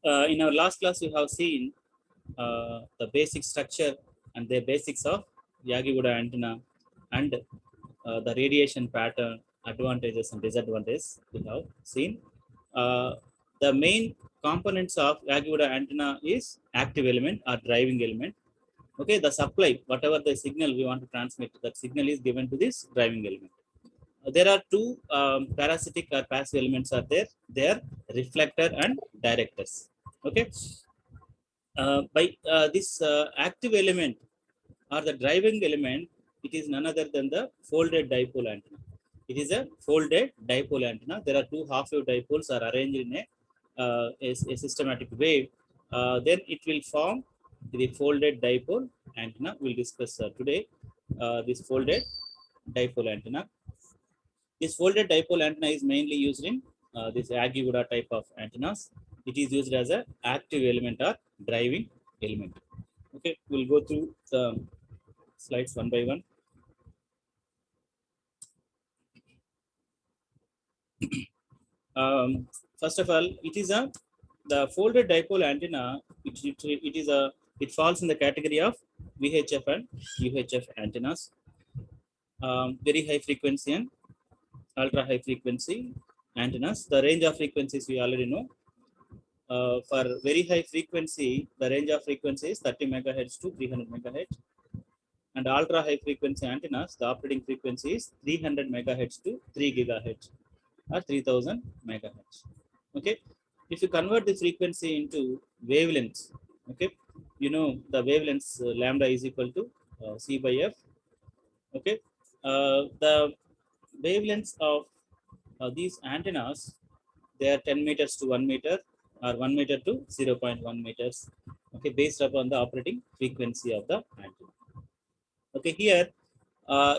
In our last class, we have seen the basic structure and the basics of Yagi-Uda antenna and the radiation pattern, advantages and disadvantages we have seen. The main components of Yagi-Uda antenna is active element or driving element. Okay, the supply, whatever the signal we want to transmit, that signal is given to this driving element. There are two parasitic or passive elements are there. They are reflector and directors. Okay, by this active element or the driving element, it is none other than the folded dipole antenna. It is a folded dipole antenna. There are two half-wave dipoles are arranged in a systematic way. Then it will form the folded dipole antenna. We'll discuss today this folded dipole antenna. This folded dipole antenna is mainly used in this Yagi-Uda type of antennas. It is used as a active element or driving element. Okay, we'll go through the slides one by one. First of all, it is the folded dipole antenna. It falls in the category of VHF and UHF antennas. Very high frequency and ultra high frequency antennas. The range of frequencies we already know. For very high frequency, the range of frequency is 30 megahertz to 300 megahertz. And ultra high frequency antennas, the operating frequency is 300 megahertz to 3 gigahertz or 3000 megahertz. Okay, if you convert the frequency into wavelengths, okay, you know the wavelengths lambda is equal to C by F. Okay, the wavelengths of these antennas, they are 10 meters to 1 meter or 1 meter to 0.1 meters. Okay, based upon the operating frequency of the antenna. Okay, here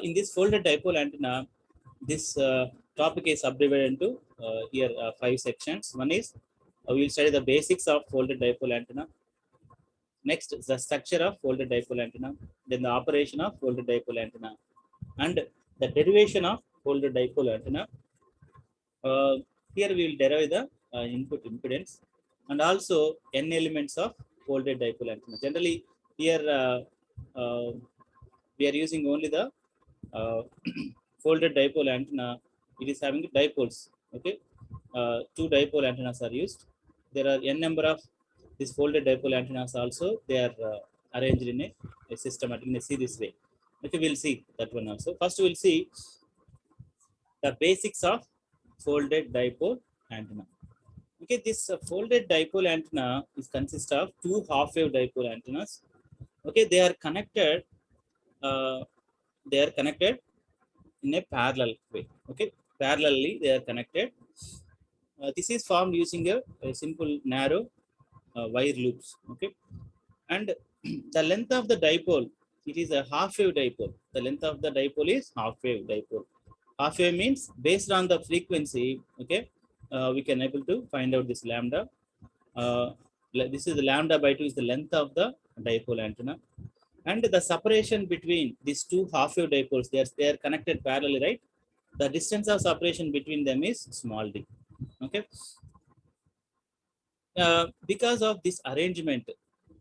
in this folded dipole antenna, this topic is subdivided into here 5 sections. One is we will study the basics of folded dipole antenna. Next, the structure of folded dipole antenna. Then the operation of folded dipole antenna, and the derivation of folded dipole antenna. Here we will derive the input impedance and also n elements of folded dipole antenna. Generally, here we are using only the folded dipole antenna. It is having dipoles. Okay, two dipole antennas are used. There are n number of these folded dipole antennas also. They are arranged in a systematic in a series way. Okay, we'll see that one also. First, we'll see the basics of folded dipole antenna. Okay, this folded dipole antenna is consist of two half-wave dipole antennas. Okay, they are connected. They are connected in a parallel way. Okay, parallelly they are connected. This is formed using a simple narrow wire loops. Okay, and the length of the dipole, it is a half-wave dipole. The length of the dipole is half-wave dipole. Half-wave means based on the frequency. Okay, we can able to find out this lambda. This is the lambda by 2 is the length of the dipole antenna, and the separation between these two half-wave dipoles, they are connected parallelly, right? The distance of separation between them is small d. Okay, because of this arrangement,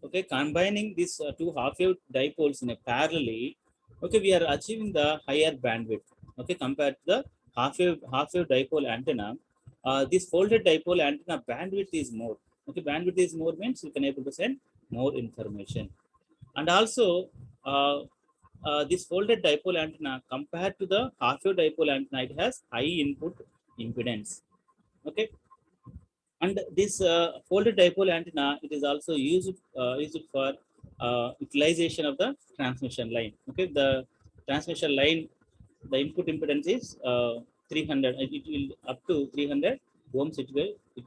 okay, combining these two half-wave dipoles in a parallelly, okay, we are achieving the higher bandwidth. Okay, compared to the half-wave dipole antenna, this folded dipole antenna bandwidth is more. Okay, bandwidth is more means you can able to send more information. And also this folded dipole antenna compared to the half-wave dipole antenna, it has high input impedance. Okay, and this folded dipole antenna, it is also used for utilization of the transmission line. Okay, the transmission line, the input impedance is 300. It will up to 300 ohms.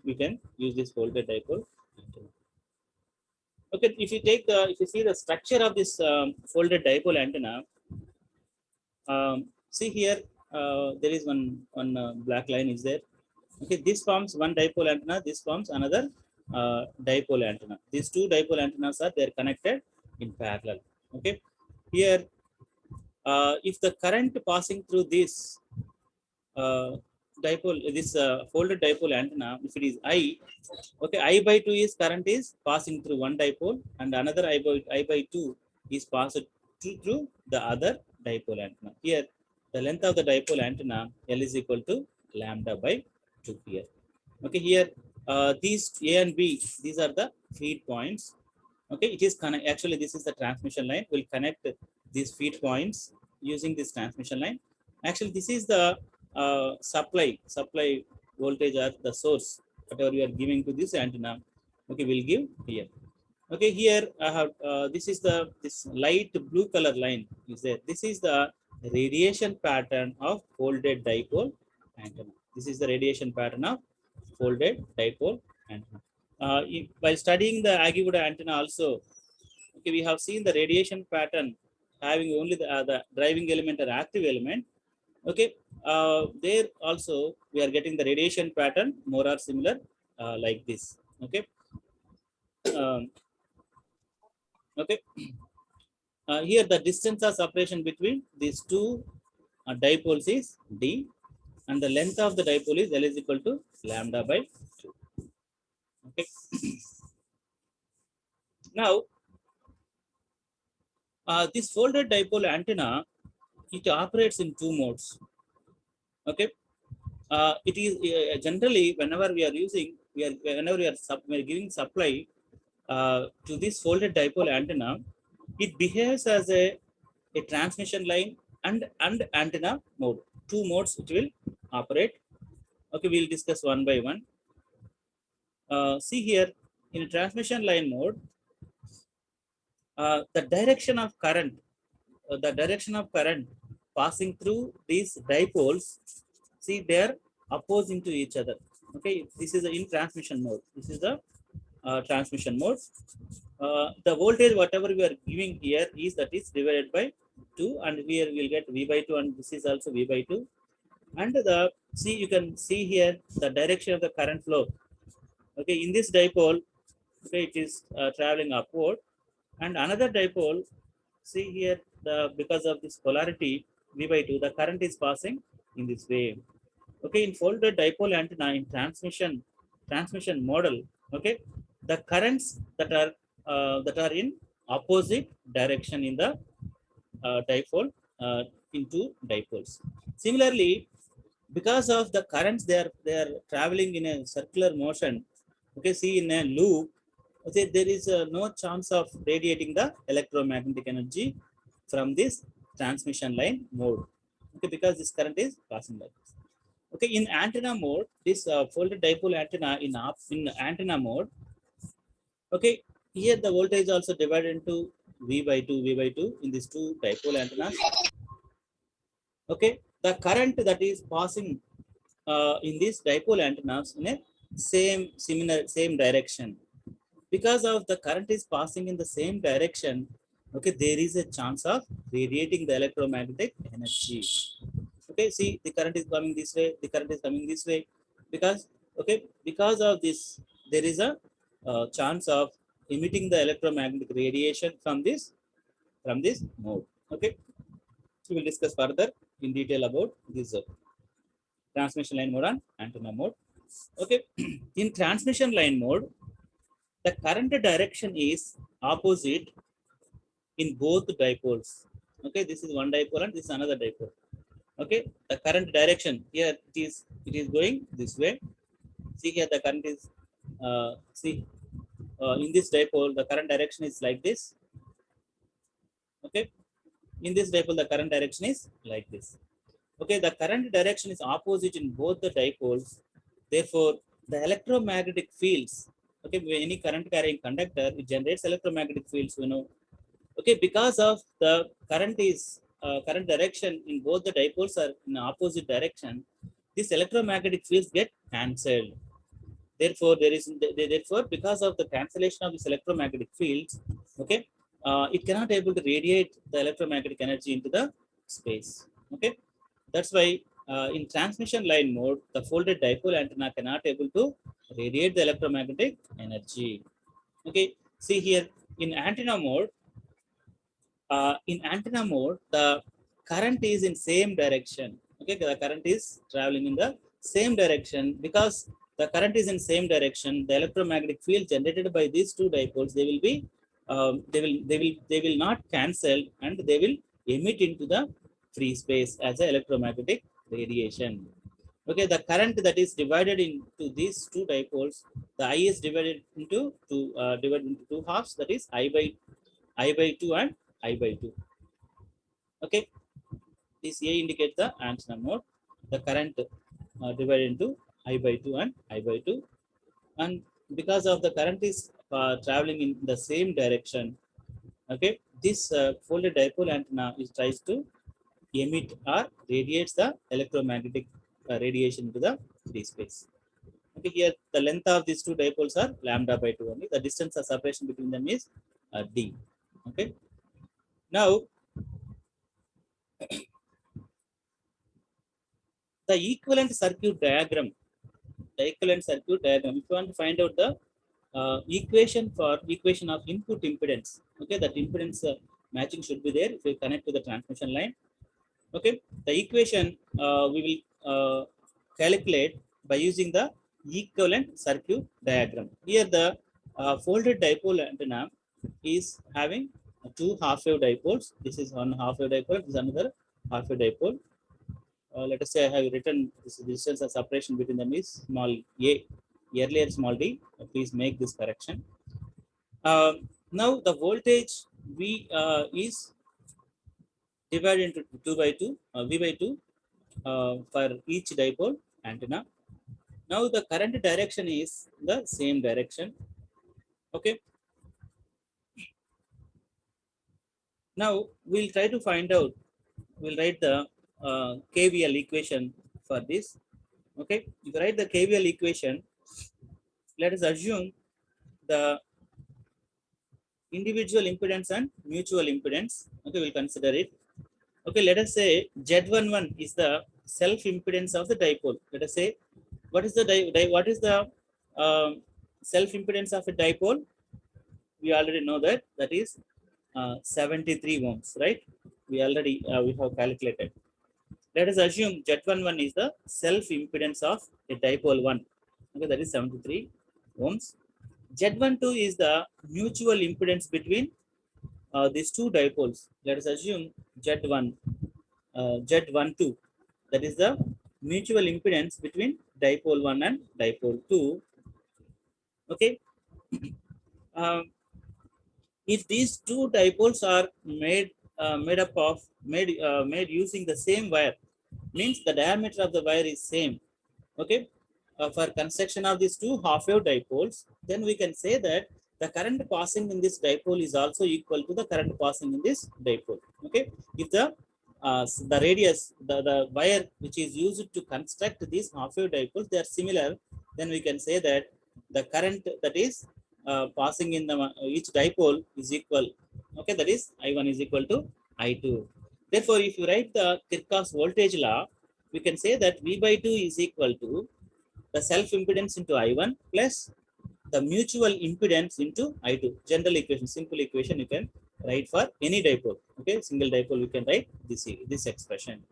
We can use this folded dipole antenna. Okay, if you see the structure of this folded dipole antenna, see here there is one black line is there. Okay, this forms one dipole antenna. This forms another dipole antenna. These two dipole antennas are they're connected in parallel. Okay, here if the current passing through this dipole, this folded dipole antenna, if it is I, okay, I by 2 is current is passing through one dipole, and another I by 2 is passed through the other dipole antenna. Here, the length of the dipole antenna L is equal to lambda by 2 here. Okay, here these A and B, these are the feed points. Okay, it is connect. Actually, this is the transmission line. We'll connect these feed points using this transmission line. Actually, this is the supply voltage or the source, whatever you are giving to this antenna. Okay, we'll give here. Okay, here I have this is the this light blue color line is there. This is the radiation pattern of folded dipole antenna. This is the radiation pattern of folded dipole antenna. While studying the Aguiwood antenna also, okay, we have seen the radiation pattern having only the driving element or active element. Okay, there also we are getting the radiation pattern more or similar like this. Okay, um, okay. Here the distance of separation between these two dipoles is d, and the length of the dipole is L is equal to lambda by 2. Okay. Now, this folded dipole antenna, it operates in two modes. Okay. It is generally whenever we are using, whenever we are giving supply to this folded dipole antenna, it behaves as a transmission line and antenna mode. Two modes it will operate. Okay, we'll discuss one by one. See here, in transmission line mode, the direction of current passing through these dipoles, see they are opposing to each other. Okay, this is in transmission mode. This is the transmission mode. The voltage whatever we are giving here is that is divided by 2, and here we'll get V by 2, and this is also V by 2. And the see, you can see here the direction of the current flow. Okay, in this dipole, okay, it is traveling upward, and another dipole, see here, the because of this polarity V by 2, the current is passing in this way. Okay, in folded dipole antenna in transmission model, okay, the currents that are in opposite direction in the dipole into dipoles. Similarly, because of the currents, they are traveling in a circular motion. Okay, see in a loop, okay, there is no chance of radiating the electromagnetic energy from this transmission line mode. Okay, because this current is passing like this. Okay, in antenna mode, this folded dipole antenna in antenna mode. Okay, here the voltage also divided into V by 2 in these two dipole antennas. Okay, the current that is passing in these dipole antennas in a same direction. Because of the current is passing in the same direction, okay, there is a chance of radiating the electromagnetic energy. Okay, see the current is coming this way, the current is coming this way, because okay, because of this there is a chance of emitting the electromagnetic radiation from this mode. Okay, so we'll discuss further in detail about this transmission line mode and antenna mode. Okay, in transmission line mode, the current direction is opposite in both dipoles. Okay, this is one dipole and this is another dipole. Okay, the current direction here it is going this way. See here the current is see in this dipole the current direction is like this. Okay, in this dipole the current direction is like this. Okay, the current direction is opposite in both the dipoles. Therefore, the electromagnetic fields, okay, when any current carrying conductor, it generates electromagnetic fields, you know. Okay, because of the current direction in both the dipoles are in opposite direction, these electromagnetic fields get cancelled. Therefore, therefore because of the cancellation of these electromagnetic fields, okay, it cannot able to radiate the electromagnetic energy into the space. Okay, that's why in transmission line mode, the folded dipole antenna cannot able to radiate the electromagnetic energy. Okay, see here in antenna mode, the current is in same direction. Okay, the current is traveling in the same direction, because the current is in same direction, the electromagnetic field generated by these two dipoles, they will be they will not cancel, and they will emit into the free space as a electromagnetic radiation. Okay, the current that is divided into these two dipoles, the I is divided into two halves, that is I by 2 and I by 2. Okay, this A indicates the antenna mode. The current divided into I by 2 and I by 2. And because of the current is traveling in the same direction, okay, this folded dipole antenna is tries to emit or radiates the electromagnetic radiation to the free space. Okay, here the length of these two dipoles are lambda by 2 only. The distance of separation between them is d. Okay, now the equivalent circuit diagram. The equivalent circuit diagram. If you want to find out the equation of input impedance, okay, that impedance matching should be there if you connect to the transmission line. Okay, the equation we will calculate by using the equivalent circuit diagram. Here the folded dipole antenna is having two half wave dipoles. This is one half wave dipole, this is another half wave dipole. Let us say I have written this distance of separation between them is small a, earlier small d. Please make this correction. Now the voltage V is divided into 2 by 2, V by 2 for each dipole antenna. Now the current direction is the same direction. Okay. Now we'll try to find out, we'll write the KVL equation for this. Okay. If you write the KVL equation, let us assume the individual impedance and mutual impedance. Okay, we'll consider it. Okay, let us say Z11 is the self impedance of the dipole. Let us say what is the self impedance of a dipole? We already know that is 73 ohms, right? We already we have calculated. Let us assume Z11 is the self impedance of a dipole 1. Okay, that is 73 ohms. Z12 is the mutual impedance between these two dipoles. Let us assume Z1, Z12. That is the mutual impedance between dipole 1 and dipole 2. Okay. If these two dipoles are made using the same wire, means the diameter of the wire is same. Okay, for construction of these two half wave dipoles, then we can say that the current passing in this dipole is also equal to the current passing in this dipole. Okay, if the radius, the wire which is used to construct these half wave dipoles, they are similar, then we can say that the current that is passing in the each dipole is equal. Okay, that is I1 is equal to I2. Therefore, if you write the Kirchhoff's voltage law, we can say that V by 2 is equal to the self impedance into I1 plus the mutual impedance into I2. General equation, simple equation you can write for any dipole. Okay, single dipole you can write this expression.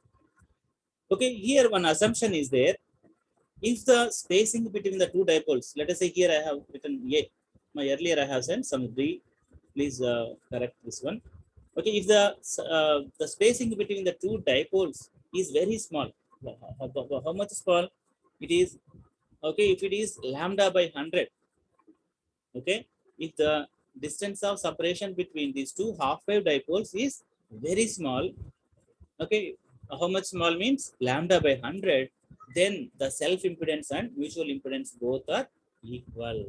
Okay, here one assumption is there. If the spacing between the two dipoles, let us say here I have written A, my earlier I have sent some B, please correct this one. Okay, if the spacing between the two dipoles is very small, how much small it is? Okay, if it is lambda by 100, okay, if the distance of separation between these two half wave dipoles is very small, okay, how much small means lambda by 100, then the self impedance and mutual impedance both are equal.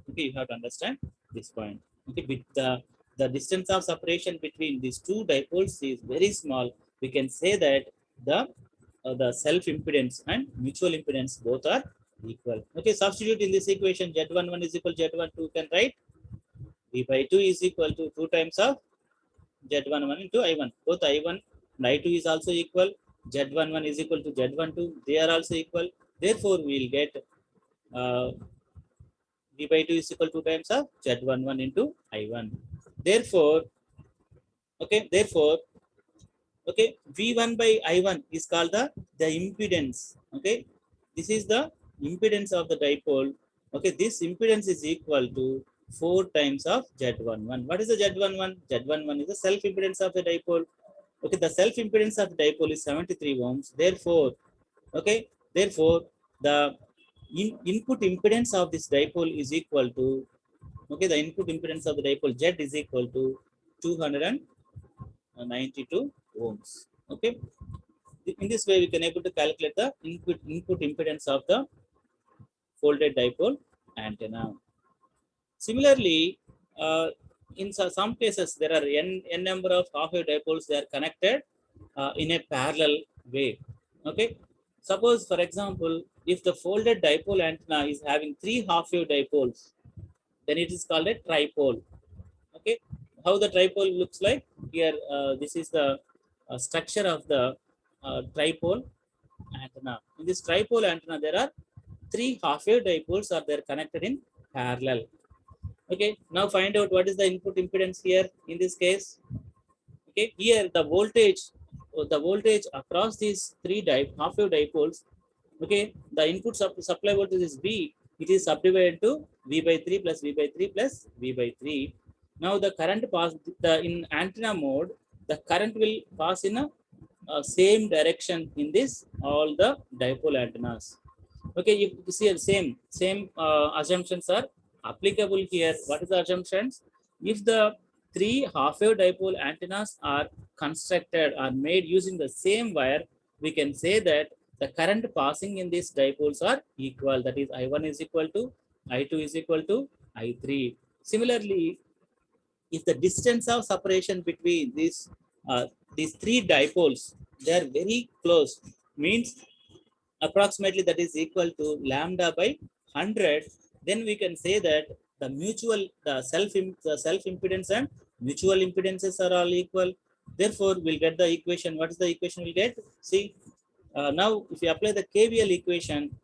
Okay, you have to understand this point. Okay, with the distance of separation between these two dipoles is very small, we can say that the self impedance and mutual impedance both are equal. Okay, substitute in this equation, Z11 is equal to Z12, can write V by 2 is equal to 2 times of Z11 into I1. Both I1 and I2 is also equal. Z11 is equal to Z12. They are also equal. Therefore, we will get V by 2 is equal to 2 times of Z11 into I1. Therefore, okay, V1 by I1 is called the impedance. Okay, This is the impedance of the dipole. Okay, this impedance is equal to 4 times of Z11. What is the Z11? Z11 is the self impedance of the dipole. Okay, the self impedance of the dipole is 73 ohms. Therefore, okay, therefore the input impedance of this dipole is equal to, okay, the input impedance of the dipole Z is equal to 292 ohms. Okay, in this way we can able to calculate the input impedance of the folded dipole antenna. Similarly, in some cases there are n number of half-wave dipoles. They are connected in a parallel way. Okay, suppose for example, if the folded dipole antenna is having three half-wave dipoles, then it is called a tripole. Okay, how the tripole looks like here? This is the structure of the tripole antenna. In this tripole antenna, there are three half-wave dipoles are there connected in parallel. Okay, now find out what is the input impedance here in this case. Okay, here the voltage across these three half-wave dipoles. Okay, the input supply voltage is V. It is subdivided to V by 3 plus V by 3 plus V by 3. Now the current pass in antenna mode, the current will pass in a same direction in this all the dipole antennas. Okay, you see the same assumptions are applicable here. What is the assumptions? If the three half-wave dipole antennas are constructed or made using the same wire, we can say that the current passing in these dipoles are equal. That is, I1 is equal to I2 is equal to I3. Similarly, if the distance of separation between these three dipoles, they are very close, means approximately that is equal to lambda by 100, then we can say that the self impedance and mutual impedances are all equal. Therefore we'll get the equation. What is the equation we'll get? See, now if you apply the KVL equation,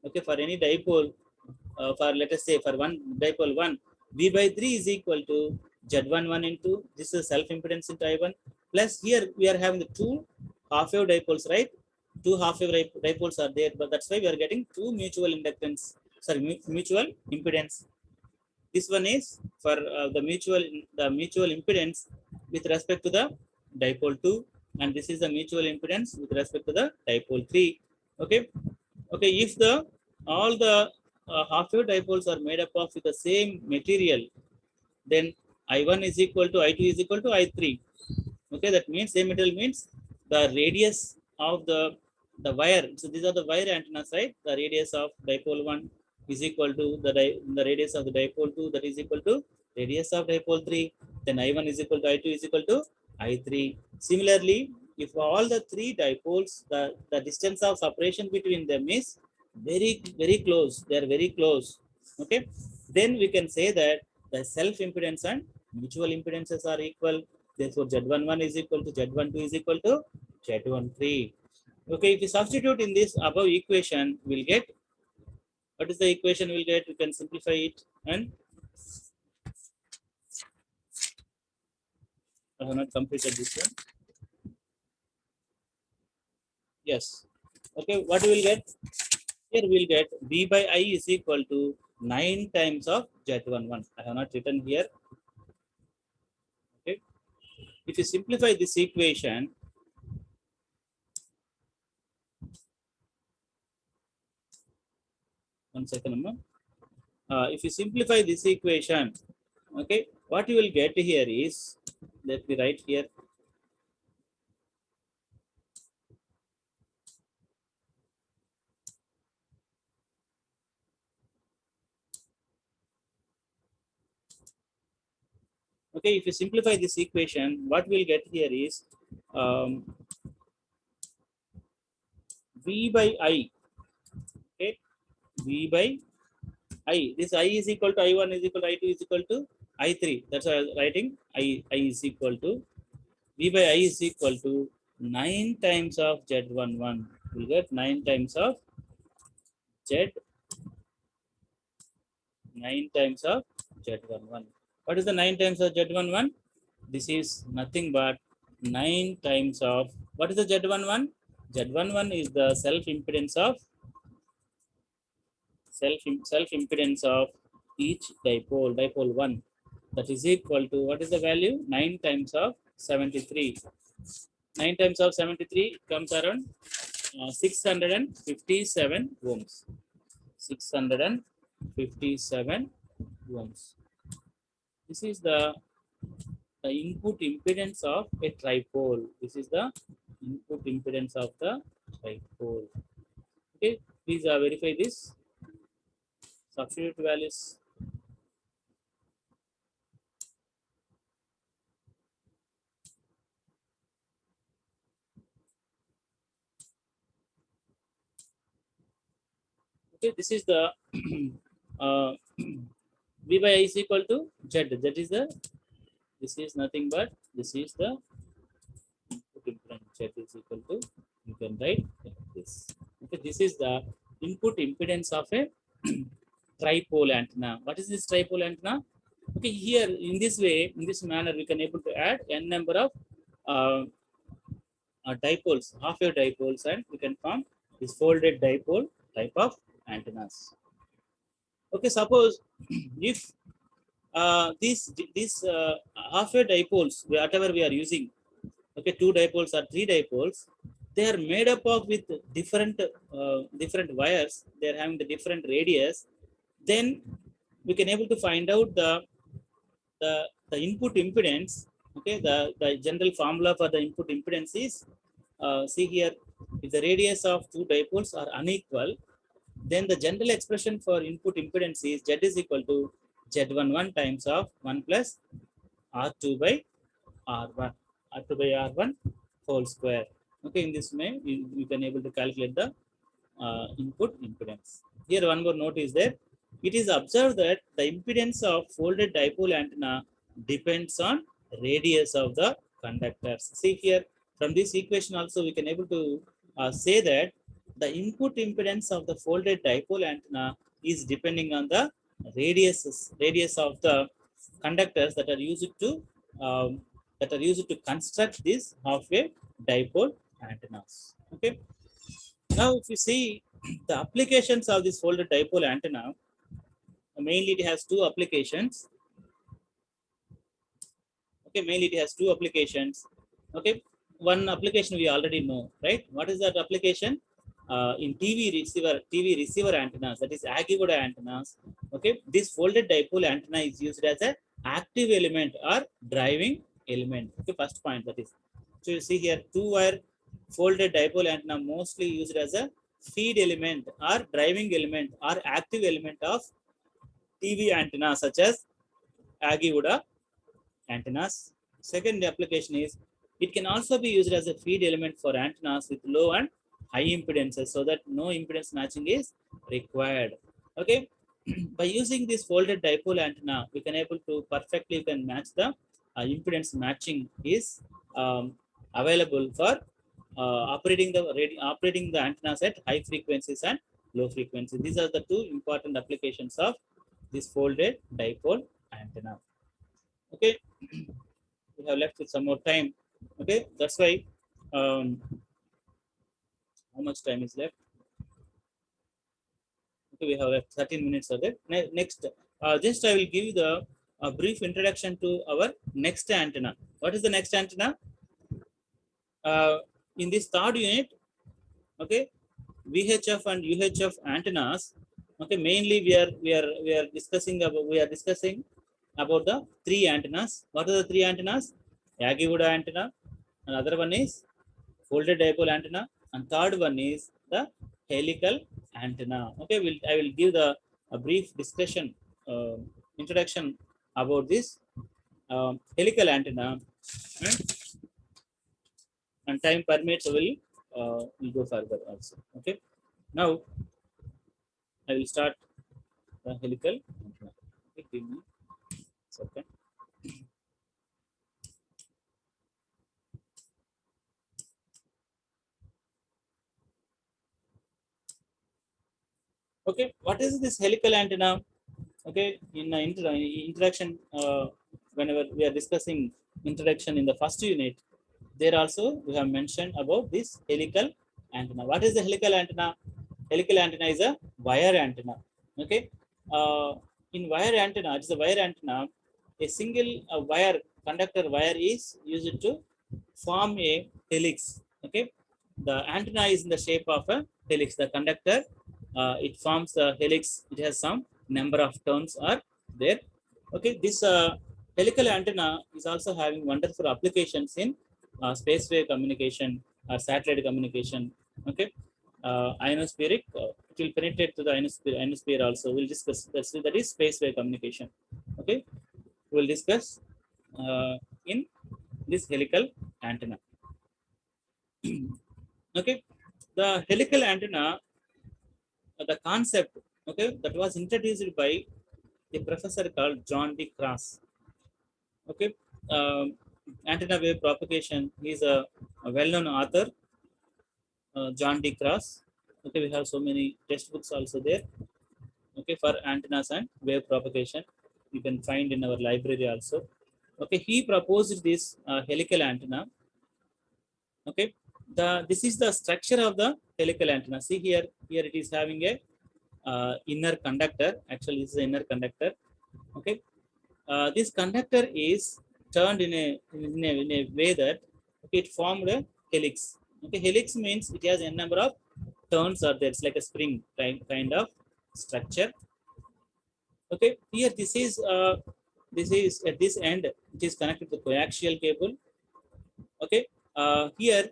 okay, for any dipole, for let us say for one dipole 1, V by 3 is equal to Z11 into this is self impedance into I1, plus here we are having the two half-wave dipoles, right? Two half-wave dipoles are there, but that's why we are getting two mutual inductance, sorry, mutual impedance. This one is for the mutual impedance with respect to the dipole 2, and this is the mutual impedance with respect to the dipole 3. Okay, okay, if the all the half-wave dipoles are made up of with the same material, then I1 is equal to I2 is equal to I3. Okay, that means same material means the radius of the wire. So these are the wire antennas, right? The radius of dipole 1 is equal to the radius of the dipole 2, that is equal to radius of dipole 3. Then I1 is equal to I2 is equal to I3. Similarly, if all the three dipoles, the distance of separation between them is very close, they are very close. Okay, then we can say that the self impedance and mutual impedances are equal. Therefore, Z11 is equal to Z12 is equal to Z13. Okay, if you substitute in this above equation, we'll get, what is the equation we'll get? We can simplify it, and I have not completed this one. Yes. Okay, what we will get? Here we'll get V by I is equal to 9 times of Z11. I have not written here. Okay. If you simplify this equation, one second, if you simplify this equation, okay, what you will get here is, let me write here. Okay, if you simplify this equation, what we'll get here is V by I. Okay, V by I. This I is equal to I1 is equal to I2 is equal to I3. That's why I was writing I is equal to V by I is equal to 9 times of Z11. We'll get 9 times of Z, 9 times of Z11. What is the 9 times of Z11? This is nothing but 9 times of, what is the Z11? Z11 is the self impedance of self impedance of each dipole 1, that is equal to, what is the value, 9 times of 73. 9 times of 73 comes around 657 ohms. 657 ohms. This is the input impedance of a tripole. This is the input impedance of the tripole. Okay, please verify this. Substitute values. Okay, this is the uh, V by I is equal to Z. That is the, this is nothing but, this is the input impedance. Z is equal to, you can write like this. Okay, this is the input impedance of a tripole antenna. What is this tripole antenna? Okay, here in this way, in this manner, we can able to add n number of uh, dipoles, half wave dipoles, and we can form this folded dipole type of antennas. Okay, suppose if these half wave dipoles, whatever we are using, okay, two dipoles or three dipoles, they are made up of with different wires. They are having the different radius. Then we can able to find out the the input impedance. Okay, the general formula for the input impedance is, see here, if the radius of two dipoles are unequal, then the general expression for input impedance is Z is equal to Z11 times of 1 plus R2 by R1, R2 by R1 whole square. Okay, in this way, you can able to calculate the input impedance. Here, one more note is there. It is observed that the impedance of folded dipole antenna depends on radius of the conductors. See here, from this equation also we can able to say that the input impedance of the folded dipole antenna is depending on the radius of the conductors that are used to um, construct these half wave dipole antennas. Okay. Now, if you see the applications of this folded dipole antenna, mainly it has two applications. Okay, mainly it has two applications. Okay, one application we already know, right? What is that application? In TV receiver antennas, that is Aggie-Wood antennas. Okay, this folded dipole antenna is used as an active element or driving element. Okay, first point, that is. So you see here, two-wire folded dipole antenna mostly used as a feed element or driving element or active element of TV antenna such as Aggie-Wood antennas. Second application is, it can also be used as a feed element for antennas with low and high impedances, so that no impedance matching is required. Okay, by using this folded dipole antenna, we can able to perfectly can match the impedance matching is available for operating the antennas at high frequencies and low frequency. These are the two important applications of this folded dipole antenna. Okay, we have left with some more time. Okay, that's why how much time is left? Okay, we have left 13 minutes of it. Next, just I will give you the brief introduction to our next antenna. What is the next antenna? In this third unit, okay, VHF and UHF antennas. Okay, mainly we are discussing about the three antennas. What are the three antennas? Yagi-Uda antenna. Another one is folded dipole antenna, and third one is the helical antenna. Okay, I will give the a brief discussion, introduction about this helical antenna, and time permits will go further also. Okay, now I will start the helical antenna. Okay, give me a second. Okay, what is this helical antenna? Okay, in introduction, whenever we are discussing introduction in the first unit, there also we have mentioned about this helical antenna. What is the helical antenna? Helical antenna is a wire antenna. Okay. Uh, in wire antenna, it is a wire antenna. A single wire conductor wire is used to form a helix. Okay. The antenna is in the shape of a helix. The conductor, it forms the helix. It has some number of turns are there. Okay. This helical antenna is also having wonderful applications in space wave communication or satellite communication. Okay. Ionospheric, it will penetrate to the ionosphere also. We'll discuss that is space wave communication. Okay. We'll discuss in this helical antenna. Okay. The helical antenna, the concept, okay, that was introduced by a professor called John D. Cross. Okay. Um, Antenna wave propagation. He is a well-known author, John D. Cross. Okay, we have so many textbooks also there. Okay, for antennas and wave propagation, you can find in our library also. Okay, he proposed this helical antenna. Okay, this is the structure of the helical antenna. See here it is having a inner conductor. Actually, this is the inner conductor. Okay, this conductor is turned in a way that, okay, it formed a helix. Okay, helix means it has a number of turns are there. It's like a spring kind of structure. Okay, here this is at this end. It is connected to coaxial cable. Okay, here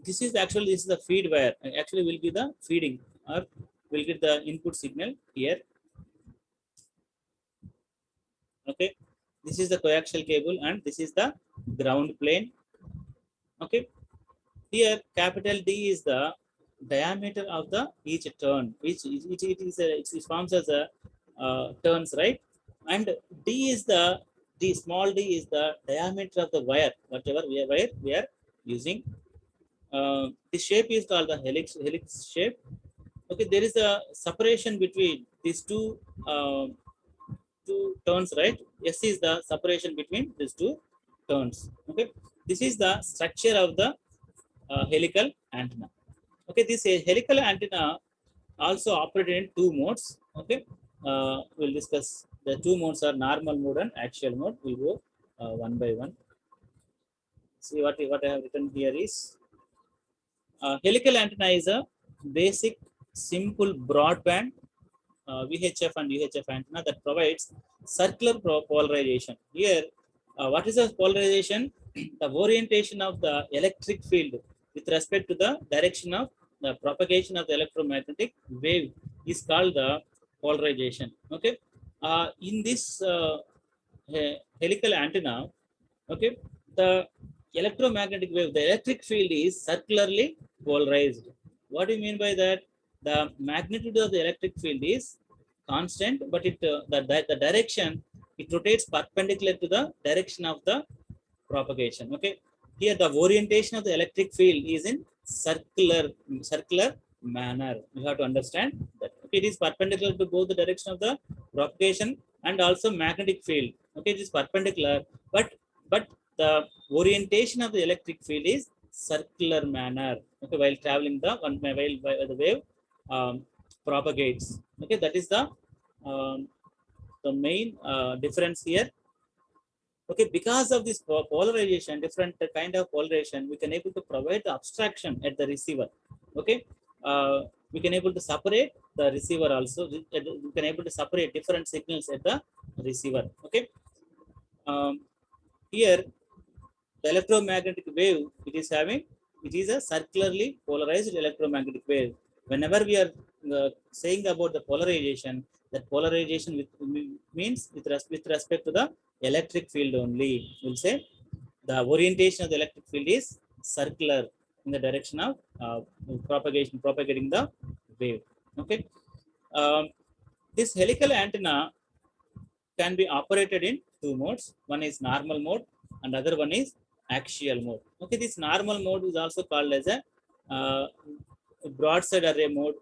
this is the feed wire. Actually, will be the feeding or will get the input signal here. Okay, this is the coaxial cable and this is the ground plane. Okay, here capital D is the diameter of the each turn, which it forms as a turns, right? And D is the D small d is the diameter of the wire, whatever wire we are using. The shape is called the helix shape. Okay, there is a separation between these uh, two turns, right? S is the separation between these two turns. Okay, this is the structure of the helical antenna. Okay, this helical antenna also operated in two modes. Okay, we'll discuss the two modes are normal mode and axial mode. We'll go one by one. See what I have written here is helical antenna is a basic, simple broadband VHF and UHF antenna that provides circular polarization. Here, what is the polarization? The orientation of the electric field with respect to the direction of the propagation of the electromagnetic wave is called the polarization. Okay, in this helical antenna, okay, the electromagnetic wave, the electric field is circularly polarized. What do you mean by that? The magnitude of the electric field is constant, but the direction, it rotates perpendicular to the direction of the propagation. Okay, here the orientation of the electric field is in circular manner. You have to understand that. Okay, it is perpendicular to both the direction of the propagation and also magnetic field. Okay, it is perpendicular, but the orientation of the electric field is circular manner. Okay, while traveling while the wave um, propagates. Okay, that is um, the main difference here. Okay, because of this polarization, different kind of polarization, we can able to provide the abstraction at the receiver. Okay, we can able to separate the receiver also. We can able to separate different signals at the receiver. Okay, um, here the electromagnetic wave, it is a circularly polarized electromagnetic wave. Whenever we are saying about the polarization, that polarization means with respect to the electric field only. We'll say the orientation of the electric field is circular in the direction of propagating the wave. Okay, um, this helical antenna can be operated in two modes. One is normal mode and other one is axial mode. Okay, this normal mode is also called as a broadside array mode.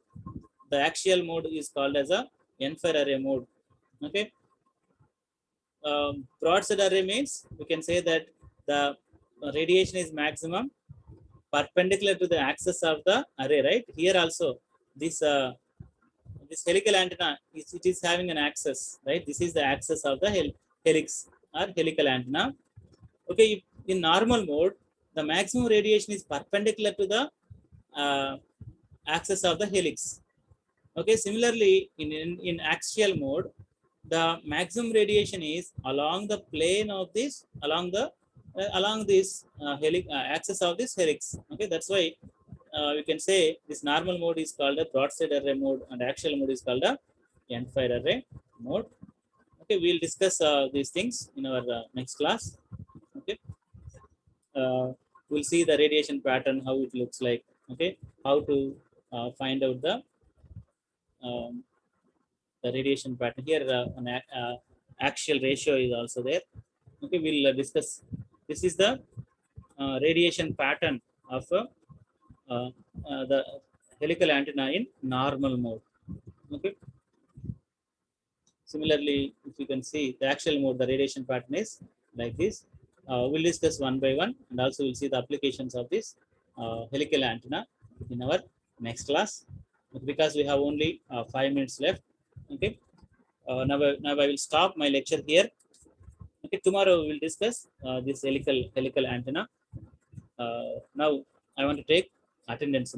The axial mode is called as a end-fire array mode. Okay, broadside array means we can say that the radiation is maximum perpendicular to the axis of the array, right? Here also, this this helical antenna it is having an axis, right? This is the axis of the helix or helical antenna. Okay, in normal mode, the maximum radiation is perpendicular to the uh, axis of the helix. Okay, similarly, in axial mode, the maximum radiation is along the plane of this, along this axis of this helix. Okay, that's why we can say this normal mode is called a broadside array mode, and axial mode is called a end fire array mode. Okay, we'll discuss these things in our next class. Okay, uh, we'll see the radiation pattern, how it looks like. Okay, how to find out um, the radiation pattern. Here, an axial ratio is also there. Okay, we'll discuss. This is the radiation pattern of uh, the helical antenna in normal mode. Okay. Similarly, if you can see the axial mode, the radiation pattern is like this. We'll discuss one by one, and also we'll see the applications of this helical antenna in our next class. Because we have only 5 minutes left. Okay. Now I will stop my lecture here. Okay. Tomorrow we will discuss this helical antenna. Now I want to take attendance.